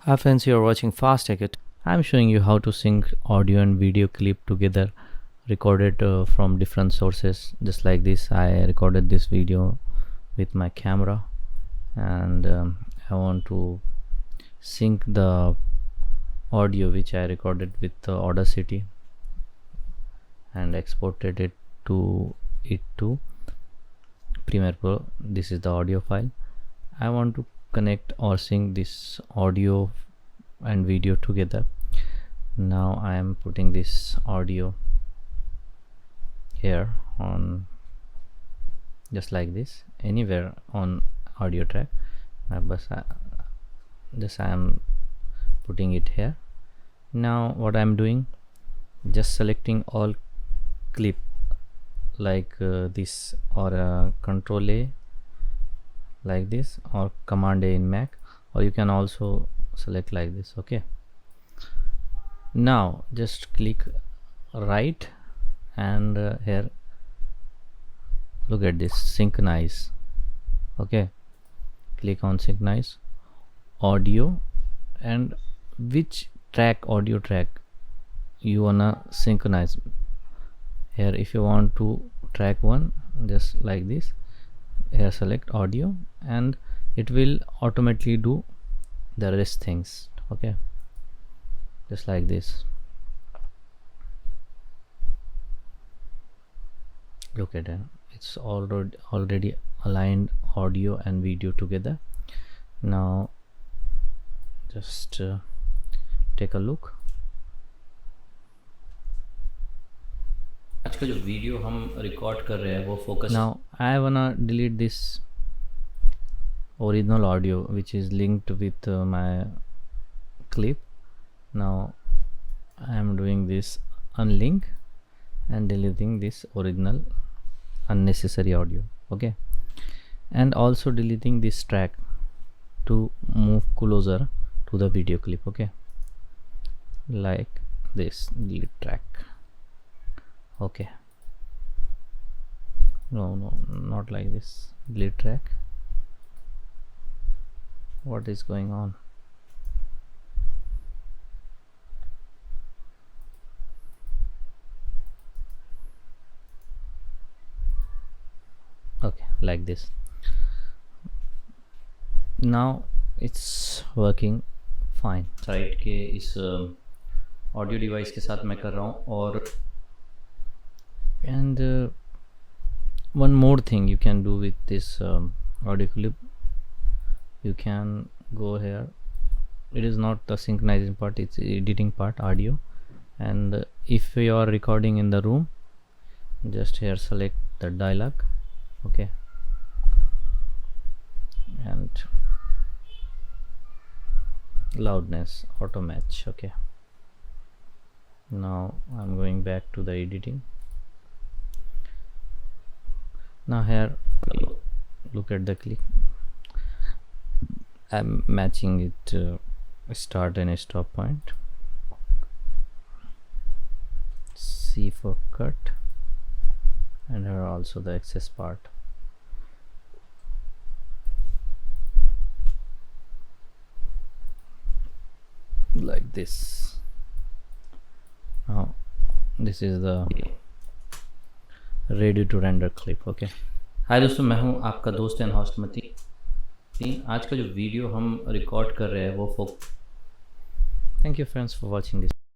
Hi friends, you are watching Fast Ticket. I'm showing you how to sync audio and video clip together, recorded from different sources. Just like this, I recorded this video with my camera, and I want to sync the audio which I recorded with Audacity and exported it to Premiere Pro. This is the audio file. I want to connect or sync this audio and video together. Now I am putting this audio here on, just like this, anywhere on audio track, but I am putting it here. Now what I am doing, just selecting all clip like this, or Control A like this, or Command A in Mac, or you can also select like this. Okay, now just click right, and here look at this, synchronize. Okay, click on synchronize audio, and which audio track you wanna synchronize. Here if you want to track one, just like this, here select audio, and it will automatically do the rest things. Okay, just like this. Look at it, it's already aligned audio and video together. Now just take a look. आज का जो video हम record कर रहे हैं वो focus. Now I wanna delete this original audio which is linked with my clip. Now I am doing this unlink and deleting this original unnecessary audio. Okay, and also deleting this track to move closer to the video clip. Okay, like this, delete track. Okay, no, not like this, delete track. What is going on? Okay, like this. Now it's working fine. Site के इस audio device के साथ मैं कर रहा हूँ. और and one more thing you can do with this audio clip, you can go here. It is not the synchronizing part, it's editing part, audio. And if you are recording in the room, just here select the dialog. Okay, and loudness auto match. Okay, now I'm going back to the editing. Now here look at the clip, I'm matching it start and stop point. C for cut, and here also the excess part. Like this. Now this is the ready to render clip. Okay, हाय दोस्तों, मैं हूं आपका दोस्त and host मती. आज का जो video हम रिकॉर्ड कर रहे हैं वो thank you friends for watching this.